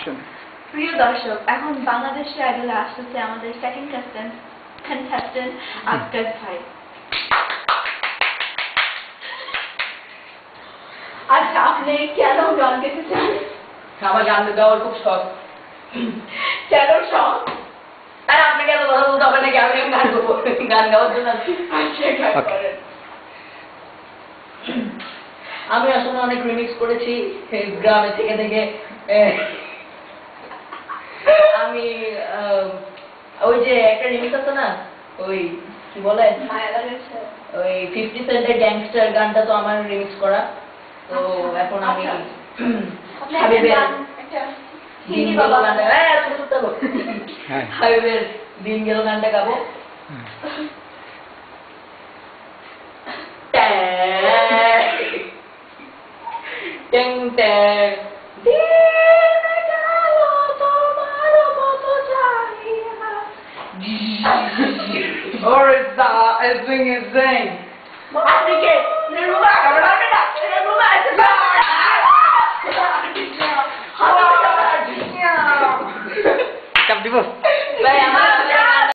Action. প্রিয় দর্শক, এখন বাংলাদেশে আইডলে আসতেছে আমাদের সেকেন্ড কন্টেস্টেন্ট আফতার ভাই। আচ্ছা, আপনি কেন গান গাইতে চান? আমার গান গাওয়ার খুব শখ। কেন শখ? তাই আপনাকে এত কথা বলতে হবে নাকি? আমি গান করবো, গান গাওয়ার জন্য। আমি আসলে অনেক রিমিক্স করেছি গ্রামে থেকে থেকে। আমি ওই যে একটা রিমিক্স আছে না, ওই কি বলে, ওই 50 সেন্টের গ্যাংস্টার গানটা তো আমার রিমিক্স করা। তো এখন আমি হাবিবের দিন গেল গানটা গাবো। Or is sing. আপনি কে? Come, Divo.